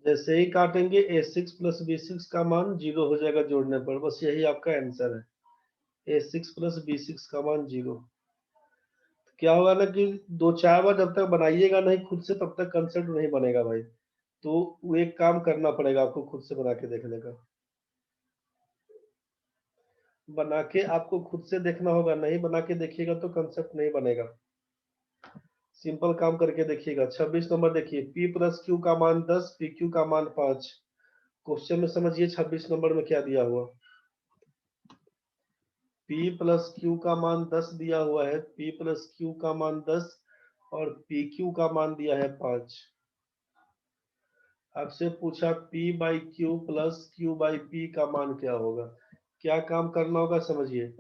जैसे ही काटेंगे a6 plus b6 का मान 0 हो जाएगा जोड़ने पर, बस यही आपका आंसर है, a6 प्लस b6 का मान 0। क्या होगा ना कि दो चार बार जब तक बनाइएगा नहीं खुद से तब तक कंसेप्ट नहीं बनेगा भाई। तो वो एक काम करना पड़ेगा आपको खुद से बना के देखने का, बना के आपको खुद से देखना होगा, नहीं बना के देखिएगा तो कंसेप्ट नहीं बनेगा। सिंपल काम करके देखिएगा। 26 नंबर देखिए, p प्लस क्यू का मान 10, पी क्यू का मान 5। क्वेश्चन में समझिए 26 नंबर में क्या दिया हुआ। p प्लस क्यू का मान 10 दिया हुआ है, p प्लस क्यू का मान 10 और पी क्यू का मान दिया है 5। आपसे पूछा p by Q plus Q by P का मान क्या होगा। क्या काम करना होगा समझिए,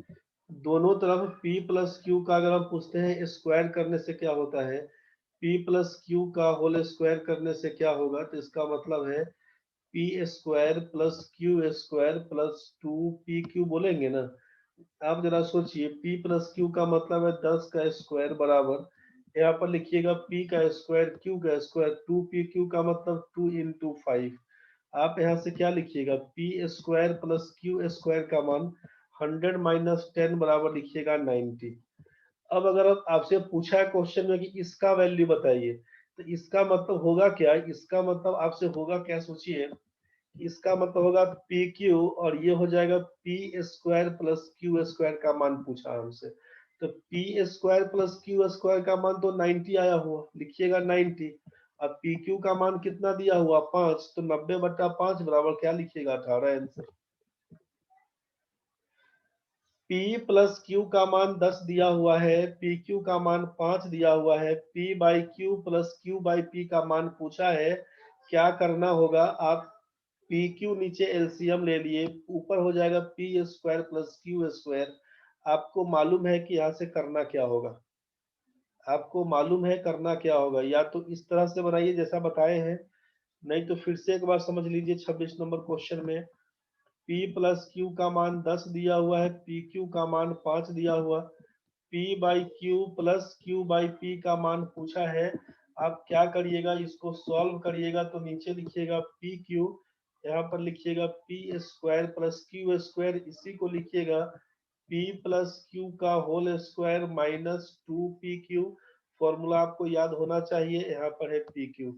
दोनों तरफ p प्लस क्यू का अगर हम पूछते हैं स्क्वायर करने से क्या होता है, p प्लस क्यू का होल स्क्वायर करने से क्या होगा, तो इसका मतलब है P square plus Q square plus 2pq बोलेंगे ना। आप जरा सोचिए, p प्लस क्यू का मतलब है 10 का स्क्वायर बराबर, यहाँ पर लिखिएगा p का स्क्वायर क्यू का स्क्वायर, 2pq का मतलब 2 इंटू 5। आप यहाँ से क्या लिखिएगा, p square plus Q square का मान 100 माइनस 10 बराबर लिखिएगा 90। अब अगर आपसे पूछा है क्वेश्चन में कि इसका वैल्यू बताइए, तो इसका मतलब होगा क्या, इसका मतलब आपसे होगा क्या सोचिए, इसका मतलब होगा पी क्यू और ये हो जाएगा P square plus Q square का मान पूछा हमसे। तो P square plus Q square का मान तो 90 आया हुआ, लिखिएगा 90। अब पी क्यू का मान कितना दिया हुआ 5, तो 90/5 बराबर क्या लिखिएगा 18 आंसर। P प्लस क्यू का मान 10 दिया हुआ है, पी क्यू का मान 5 दिया हुआ है, P by Q plus Q by P का मान पूछा है। क्या करना होगा, आप पी क्यू नीचे एलसीएम ले लिए, ऊपर हो जाएगा P square plus Q square. आपको मालूम है कि यहाँ से करना क्या होगा, आपको मालूम है करना क्या होगा, या तो इस तरह से बनाइए जैसा बताए हैं, नहीं तो फिर से एक बार समझ लीजिए 26 नंबर क्वेश्चन में p प्लस क्यू का मान 10 दिया हुआ है, पी क्यू का मान 5 दिया हुआ, p by Q plus Q by P का मान पूछा है। आप क्या करिएगा, इसको सॉल्व करिएगा, तो नीचे लिखिएगा पी क्यू, यहाँ पर लिखिएगा P square plus Q square, इसी को लिखिएगा p प्लस क्यू का whole square minus 2pq। Formula आपको याद होना चाहिए, यहाँ पर है pq।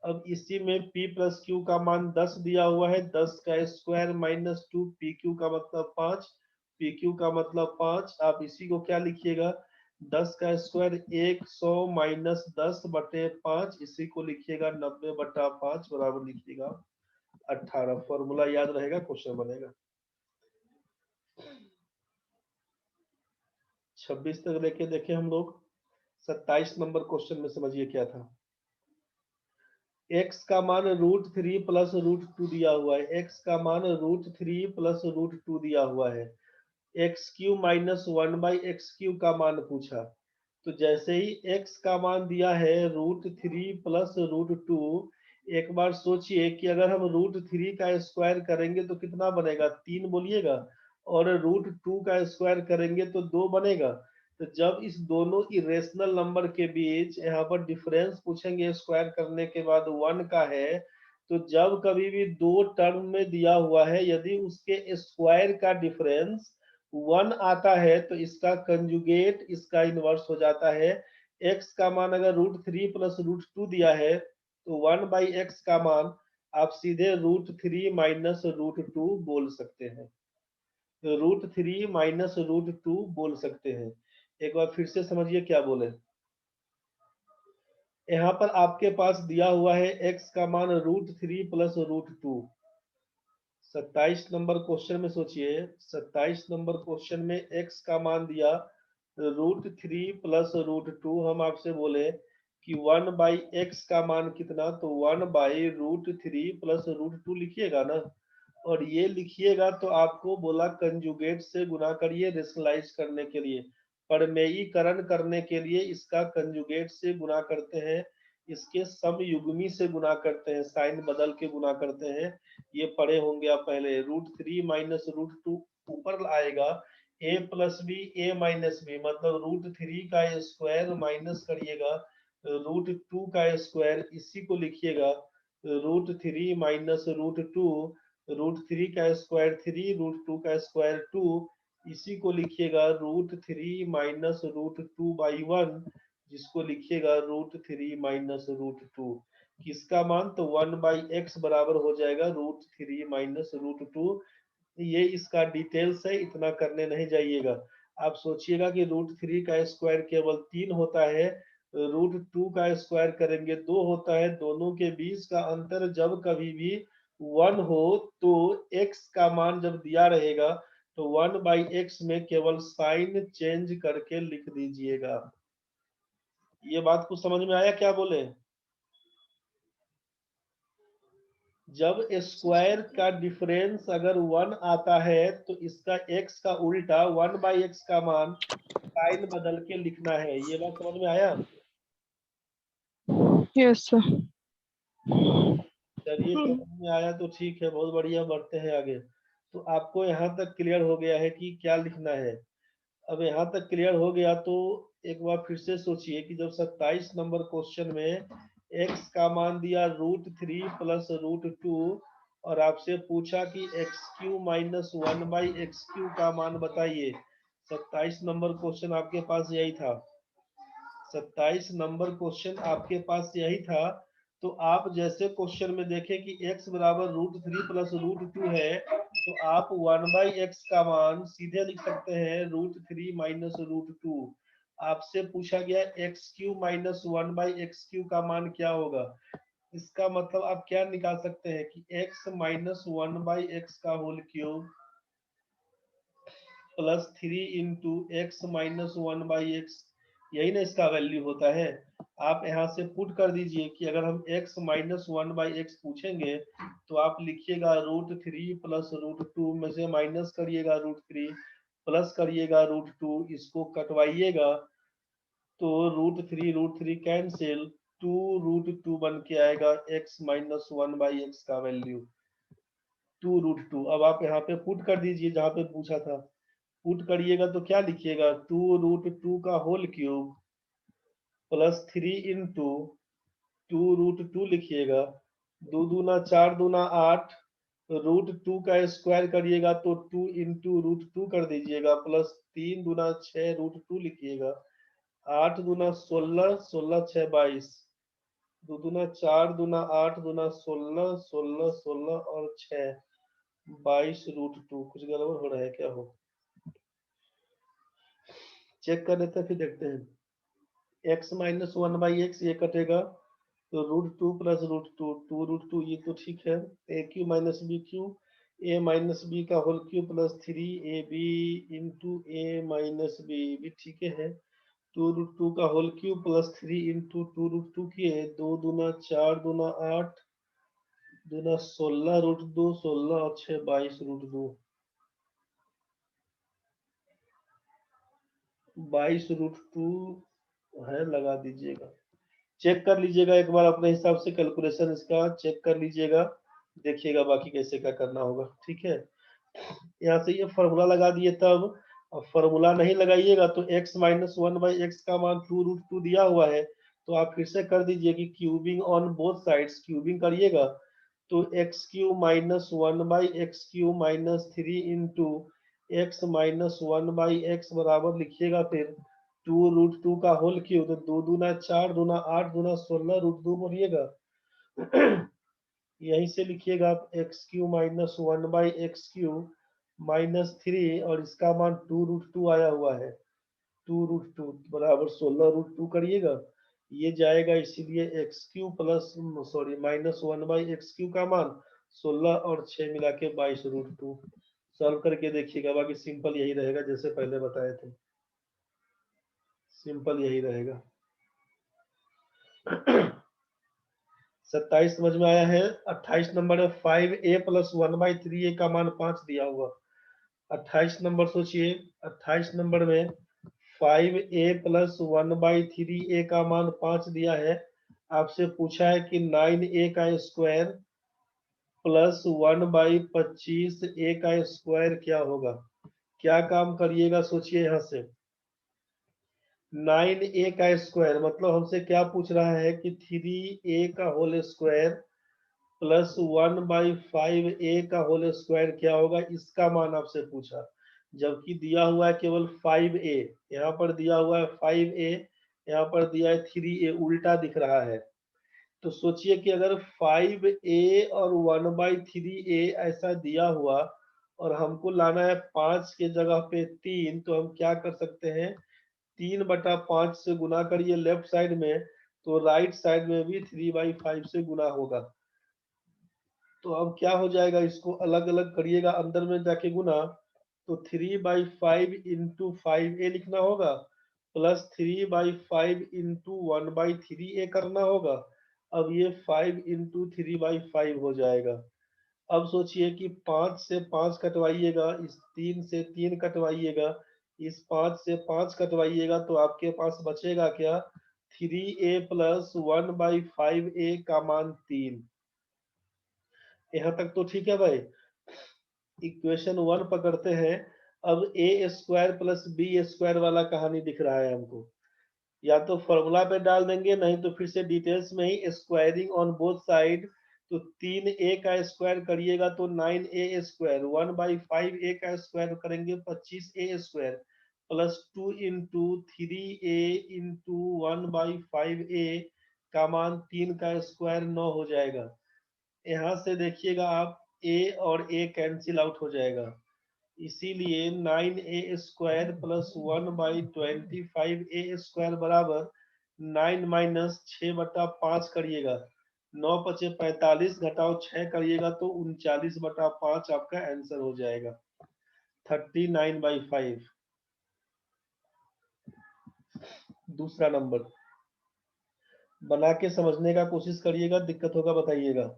अब इसी में p प्लस क्यू का मान 10 दिया हुआ है, 10 का स्क्वायर माइनस 2, पी क्यू का मतलब 5, पी क्यू का मतलब 5। आप इसी को क्या लिखिएगा, 10 का स्क्वायर 100 माइनस 10/5, इसी को लिखिएगा 90/5 बराबर लिखिएगा 18। फॉर्मूला याद रहेगा, क्वेश्चन बनेगा। 26 तक लेके देखे हम लोग। 27 नंबर क्वेश्चन में समझिए क्या था। x का मान √3 प्लस √2 दिया हुआ है, x का मान √3 प्लस √2 दिया हुआ है, एक्स क्यू माइनस 1/x³ का मान पूछा। तो जैसे ही x का मान दिया है √3 प्लस √2, एक बार सोचिए कि अगर हम √3 का स्क्वायर करेंगे तो कितना बनेगा, 3 बोलिएगा, और √2 का स्क्वायर करेंगे तो 2 बनेगा। तो जब इस दोनों इरेशनल नंबर के बीच यहाँ पर डिफरेंस पूछेंगे स्क्वायर करने के बाद 1 का है, तो जब कभी भी दो टर्म में दिया हुआ है यदि उसके स्क्वायर का डिफरेंस 1 आता है तो इसका कंजुगेट इसका इनवर्स हो जाता है। x का मान अगर √3 प्लस √2 दिया है तो 1/x का मान आप सीधे √3 माइनस √2 बोल सकते हैं, √3 माइनस √2 बोल सकते हैं। एक बार फिर से समझिए क्या बोले। यहाँ पर आपके पास दिया हुआ है x का मान √3 प्लस √2। 27 नंबर क्वेश्चन में सोचिए, 27 नंबर क्वेश्चन में x का मान दिया √3 प्लस √2, हम आपसे बोले कि 1/x का मान कितना, तो 1/√3 प्लस √2 लिखिएगा ना, और ये लिखिएगा तो आपको बोला कंजुगेट से गुना करिए रेशनलाइज करने के लिए, परमेयीकरण करने के लिए इसका कंजुगेट से गुना करते हैं, इसके समयुग्मी से गुना करते हैं, साइन बदल के गुना करते हैं। ये पढ़े होंगे आप पहले, √3 माइनस √2 ऊपर आएगा, a plus B A minus B, मतलब √3 का स्क्वायर माइनस करिएगा √2 का स्क्वायर, इसी को लिखिएगा √3 माइनस √2, √3 का स्क्वायर 3, √2 का स्क्वायर 2, इसी को लिखिएगा √3 माइनस √2/1, जिसको लिखिएगा √3 माइनस √2। किसका मान? तो 1/x बराबर हो जाएगा √3 माइनस √2। ये इसका डिटेल्स है, इतना करने नहीं जाइएगा। आप सोचिएगा कि √3 का स्क्वायर केवल 3 होता है, √2 का स्क्वायर करेंगे 2 होता है। दोनों के बीच का अंतर जब कभी भी 1 हो तो x का मान जब दिया रहेगा तो 1/x में केवल साइन चेंज करके लिख दीजिएगा। ये बात कुछ समझ में आया क्या बोले? जब स्क्वायर का डिफरेंस अगर 1 आता है तो इसका x का उल्टा 1/x का मान साइन बदल के लिखना है। ये बात समझ में आया? Yes sir. चलिए समझ में आया तो ठीक है, बहुत बढ़िया, बढ़ते हैं आगे। तो आपको यहाँ तक क्लियर हो गया है कि क्या लिखना है। अब यहाँ तक क्लियर हो गया तो एक बार फिर से सोचिए कि जब 27 नंबर क्वेश्चन में x का मान दिया √3 प्लस √2 और आपसे पूछा कि x³ माइनस 1/x³ का मान बताइए। 27 नंबर क्वेश्चन आपके पास यही था। 27 नंबर क्वेश्चन आपके पास यही था। तो आप जैसे क्वेश्चन में देखें कि x बराबर √3 प्लस √2 है, तो आप 1/x का मान सीधे लिख सकते हैं √3 माइनस √2। आपसे पूछा गया x³ माइनस 1/x³ का मान क्या होगा। इसका मतलब आप क्या निकाल सकते हैं कि x माइनस 1/x का whole cube plus 3 into X minus 1/x, यही ना इसका वैल्यू होता है। आप यहाँ से पुट कर दीजिए कि अगर हम x माइनस 1/x पूछेंगे तो आप लिखिएगा √3 प्लस √2 में से माइनस करिएगा √3 प्लस करिएगा √2, इसको कटवाइएगा तो √3 कैंसिल, 2√2 बन के आएगा x माइनस 1/x का वैल्यू 2√2। अब आप यहाँ पे पुट कर दीजिए जहाँ पे पूछा था। पुट करिएगा तो क्या लिखिएगा 2√2 का होल क्यूब प्लस 3 इंटू 2√2 लिखिएगा। 2 दूना 4 दूना 8, √2 का स्क्वायर करिएगा तो 2 इंटू √2 कर दीजिएगा प्लस 3 दूना 6 √2 लिखिएगा। 8 दूना 16, 16 6 22, 2 दूना 4 दूना 8 दूना 16, 16 16 और 6 22 √2। कुछ गड़बड़ हो रहा है क्या? हो चेक कर लेते हैं फिर देखते हैं। x माइनस 1/x ये कटेगा तो √2 प्लस √2, 2√2 ये तो ठीक है। a³ minus b³ a minus b का whole cube plus 3ab into a minus b भी ठीक है। 2√2 का होल क्यूब प्लस 3 इंटू 2√2 किए, 2 दूना 4 दूना 8 दूना 16 √2, 16 और 6 22 √2, 22√2 है, लगा दीजिएगा। चेक कर लीजिएगा एक बार अपने हिसाब से, कैलकुलेशन इसका चेक कर लीजिएगा, देखिएगा बाकी कैसे क्या करना होगा। ठीक है, यहाँ से ये फॉर्मूला लगा दिए। तब अब फॉर्मूला नहीं लगाइएगा तो x माइनस 1/x का मान 2√2 दिया हुआ है, तो आप फिर से कर दीजिए कि cubing on both sides, cubing करिएगा तो x³ minus 1/x³ minus 3 into X minus 1/x बराबर लिखिएगा फिर 2√2 का होल क्यूब, तो 2 दूना 4 दूना 8 दूना 16 √2 बोलिएगा। यहीं से लिखिएगा आप x³ माइनस 1/x³ माइनस 3 और इसका मान 2√2 आया हुआ है, 2√2 बराबर 16 √2 करिएगा, ये जाएगा, इसीलिए x³ plus sorry minus 1/x³ का मान 16 और 6 मिला के 22√2। सॉल्व करके देखिएगा, बाकी सिंपल यही रहेगा जैसे पहले बताए थे, सिंपल यही रहेगा। 27 समझ में आया है। 28 नंबर है 5a प्लस 1/3a का मान 5 दिया हुआ। 28 नंबर सोचिए, 28 नंबर में 5a प्लस 1/3a का मान 5 दिया है। आपसे पूछा है कि 9a का स्क्वायर प्लस 1/25a का स्क्वायर क्या होगा। क्या काम करिएगा सोचिए, यहाँ से 9a का स्क्वायर मतलब हमसे क्या पूछ रहा है कि 3a का होल स्क्वायर प्लस 1/5a का होल स्क्वायर क्या होगा, इसका मान आपसे पूछा, जबकि दिया हुआ है केवल 5a, यहाँ पर दिया हुआ है 5a, यहाँ पर दिया है 3a, उल्टा दिख रहा है। तो सोचिए कि अगर 5a और 1/3a ऐसा दिया हुआ और हमको लाना है 5 के जगह पे 3, तो हम क्या कर सकते हैं, 3/5 से गुना करिए लेफ्ट साइड में, तो राइट साइड में भी 3/5 से गुना होगा। तो अब क्या हो जाएगा, इसको अलग अलग करिएगा, अंदर में जाके गुना, तो 3/5 इंटू 5a लिखना होगा, प्लस 3/5 इंटू 1/3a करना होगा। अब ये 5 इंटू 3/5 हो जाएगा। अब सोचिए कि 5 से 5 कटवाइएगा, इस 3 से 3 कटवाइएगा, इस 5 से 5 कटवाइएगा, तो आपके पास बचेगा क्या, 3a प्लस 1/5a का मान 3। यहाँ तक तो ठीक है भाई। इक्वेशन 1 पकड़ते हैं। अब ए स्क्वायर प्लस बी स्क्वायर वाला कहानी दिख रहा है हमको, या तो फॉर्मूला पे डाल देंगे, नहीं तो फिर से डिटेल्स में ही स्क्वायरिंग ऑन बोथ साइड। तो 3a का स्क्वायर करिएगा तो 9a स्क्वायर, 1/5a का स्क्वायर करेंगे 25a square, plus 2 into 3a into 1/5a का मान 3 का स्क्वायर 9 हो जाएगा। यहाँ से देखिएगा आप, a और a कैंसिल आउट हो जाएगा, इसीलिए 9a square plus 1/25a square बराबर 9 माइनस 6/5 करिएगा, 9 पचे 45, घटाओ 6 करिएगा तो 39/5 आपका आंसर हो जाएगा, 39/5। दूसरा नंबर बना के समझने का कोशिश करिएगा, दिक्कत होगा बताइएगा।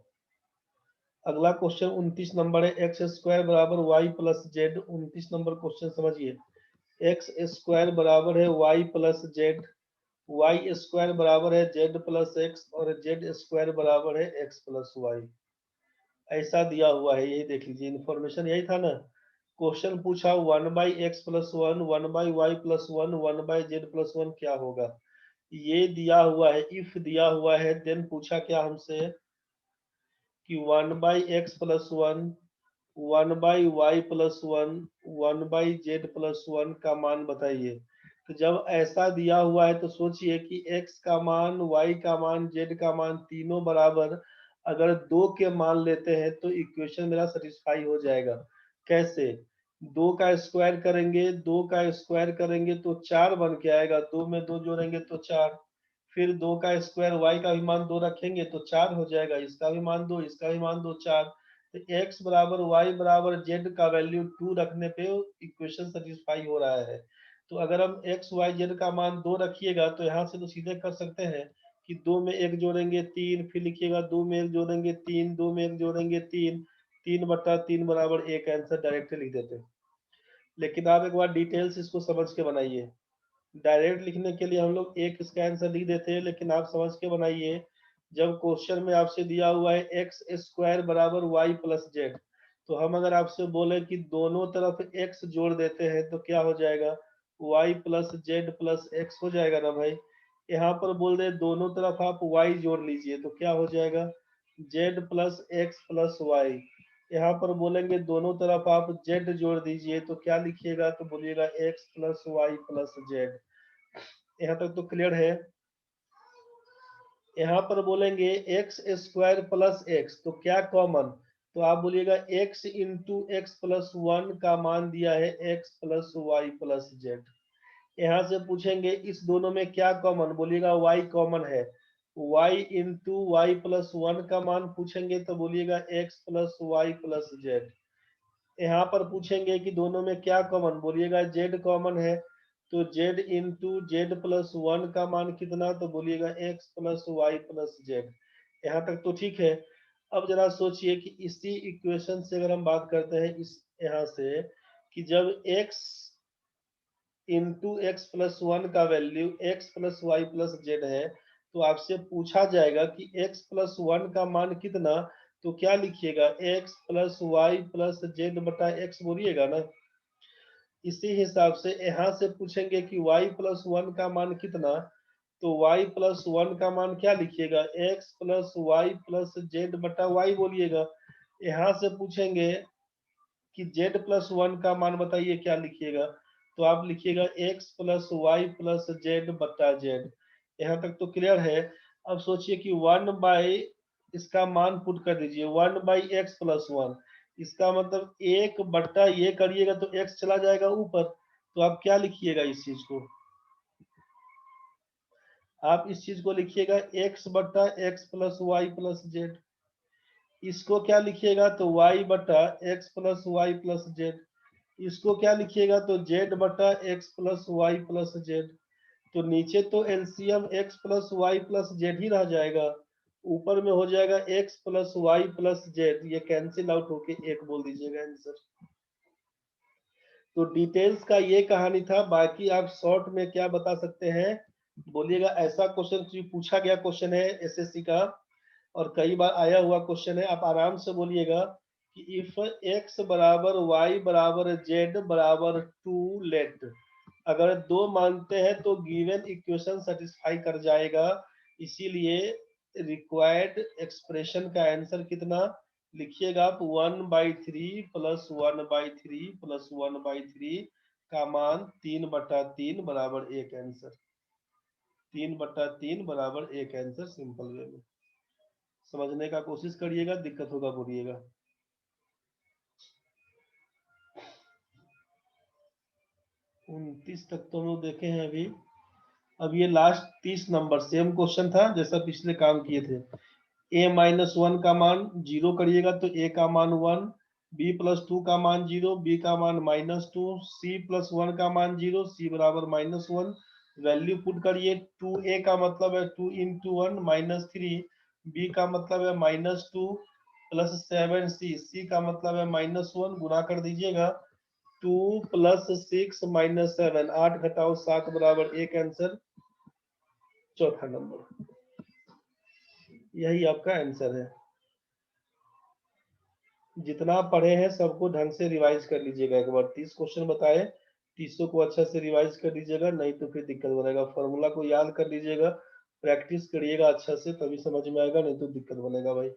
अगला क्वेश्चन 29 नंबर है, एक्स स्क्वायर बराबर वाई प्लस जेड। 29 नंबर क्वेश्चन समझिए, एक्स स्क्वायर बराबर है Y plus Z, Y square बराबर है जेड प्लस एक्स, और जेड स्क्वायर बराबर है एक्स प्लस वाई। ऐसा दिया हुआ है, यही देख लीजिए, इन्फॉर्मेशन यही था ना। क्वेश्चन पूछा 1/x+1, 1/y+1, 1/z+1 क्या होगा, ये दिया हुआ है। इफ दिया हुआ है देन पूछा क्या हमसे कि 1/x+1, 1/y+1, 1/z+1 का मान बताइए। तो जब ऐसा दिया हुआ है तो सोचिए कि x का मान, y का मान, z का मान तीनों बराबर अगर 2 के मान लेते हैं तो इक्वेशन मेरा सेटिस्फाई हो जाएगा। कैसे, 2 का स्क्वायर करेंगे, 2 का स्क्वायर करेंगे तो 4 बन के आएगा, 2 में 2 जोड़ेंगे तो 4, फिर 2 का स्क्वायर, y का भी मान 2 रखेंगे तो 4 हो जाएगा, इसका भी मान 2, इसका भी मान 2, 4। तो x बराबर y बराबर z का वैल्यू 2 रखने पे इक्वेशन सेटिस्फाई हो रहा है। तो अगर हम x y z का मान 2 रखिएगा तो यहाँ से तो सीधे कर सकते हैं कि 2 में 1 जोड़ेंगे 3, फिर लिखिएगा 2 में 1 जोड़ेंगे 3, 2 में 1 जोड़ेंगे 3, 3/3 बराबर 1, आंसर डायरेक्ट लिख देते हैं। लेकिन आप एक बार डिटेल्स इसको समझ के बनाइए। डायरेक्ट लिखने के लिए हम लोग एक इसका आंसर लिख देते हैं, लेकिन आप समझ के बनाइए। जब क्वेश्चन में आपसे दिया हुआ है एक्स स्क्वायर बराबर वाई प्लस जेड, तो हम अगर आपसे बोले कि दोनों तरफ एक्स जोड़ देते हैं तो क्या हो जाएगा, Y plus Z plus X हो जाएगा ना भाई। यहाँ पर बोल दे दोनों तरफ आप वाई जोड़ लीजिए तो क्या हो जाएगा, Z plus X plus Y. यहाँ पर बोलेंगे दोनों तरफ आप जेड जोड़ दीजिए तो क्या लिखिएगा, तो बोलिएगा X plus Y plus Z. यहाँ तक तो क्लियर है। यहाँ पर बोलेंगे एक्स स्क्वायर प्लस एक्स, तो क्या कॉमन, तो आप बोलिएगा एक्स इंटू एक्स प्लस 1 का मान दिया है X plus Y plus Z. यहाँ से पूछेंगे इस दोनों में क्या कॉमन, बोलिएगा y कॉमन है, y इंटू वाई प्लस 1 का मान पूछेंगे तो बोलिएगा x plus Y plus Z. यहाँ पर पूछेंगे कि दोनों में क्या कॉमन, बोलिएगा z कॉमन है, तो z इंटू जेड प्लस 1 का मान कितना, तो बोलिएगा x plus Y plus Z. यहाँ तक तो ठीक है। अब जरा सोचिए कि इसी इक्वेशन से अगर हम बात करते हैं इस यहाँ से, कि जब x इंटू एक्स प्लस 1 का value x plus Y plus Z है, तो आपसे पूछा जाएगा कि x प्लस 1 का मान कितना, तो क्या लिखिएगा, x plus Y plus Z बटा एक्स बोलिएगा ना। इसी हिसाब से यहाँ से पूछेंगे कि y प्लस 1 का मान कितना, तो y प्लस 1 का मान क्या लिखिएगा, x plus Y plus Z बटा वाई बोलिएगा। यहाँ से पूछेंगे कि z प्लस 1 का मान बताइए, क्या लिखिएगा, तो आप लिखिएगा x plus Y plus Z बटा जेड। यहाँ तक तो क्लियर है। अब सोचिए कि 1 बाई इसका मान पुट कर दीजिए, 1 बाई एक्स प्लस 1, इसका मतलब 1 बट्टा ये करिएगा तो x चला जाएगा ऊपर, तो आप क्या लिखिएगा इस चीज को, आप इस चीज को लिखिएगा x बट्टा x plus Y plus z. इसको क्या लिखिएगा, तो y बट्टा x plus Y plus z. इसको क्या लिखिएगा, तो z बटा x plus Y plus z. तो नीचे तो LCM x plus Y plus z ही रह जाएगा, ऊपर में हो जाएगा x plus Y plus z, ये कैंसिल आउट होके एक बोल दीजिएगा आंसर। तो डिटेल्स का ये कहानी था। बाकी आप शॉर्ट में क्या बता सकते हैं बोलिएगा। ऐसा क्वेश्चन पूछा गया क्वेश्चन है एसएससी का, और कई बार आया हुआ क्वेश्चन है। आप आराम से बोलिएगा कि इफ x बराबर y बराबर z बराबर 2 लेट, अगर 2 मानते हैं तो गिवन इक्वेशन सेटिस्फाई कर जाएगा। इसीलिए रिक्वायर्ड एक्सप्रेशन का आंसर कितना लिखिएगा आप, 1/3 प्लस 1/3 प्लस 1/3 का मान 3/3 बराबर 1 आंसर, 3/3 बराबर 1 आंसर। सिंपल वे में समझने का कोशिश करिएगा, दिक्कत होगा बोलिएगा। 29 तक तो हम लोग देखे हैं अभी। अब ये लास्ट 30 नंबर सेम क्वेश्चन था जैसा पिछले काम किए थे। a-1 का मान 0 करिएगा तो a का मान 1, b प्लस 2 का मान 0, b का मान -2, c प्लस 1 का मान 0, c बराबर -1। वैल्यू पुट करिए, 2a का मतलब है 2 इंटू 1 -3, b का मतलब है -2 प्लस 7c, c का मतलब है -1, गुना कर दीजिएगा। 2 प्लस 6 माइनस 7, 8 घटाओ 7 बराबर 1 आंसर। चौथा नंबर, यही आपका आंसर है। जितना पढ़े हैं सबको ढंग से रिवाइज कर लीजिएगा। एक बार 30 क्वेश्चन बताए, 30 को अच्छा से रिवाइज कर लीजिएगा, नहीं तो फिर दिक्कत बनेगा। फॉर्मूला को याद कर लीजिएगा, प्रैक्टिस करिएगा अच्छा से, तभी समझ में आएगा, नहीं तो दिक्कत बनेगा भाई।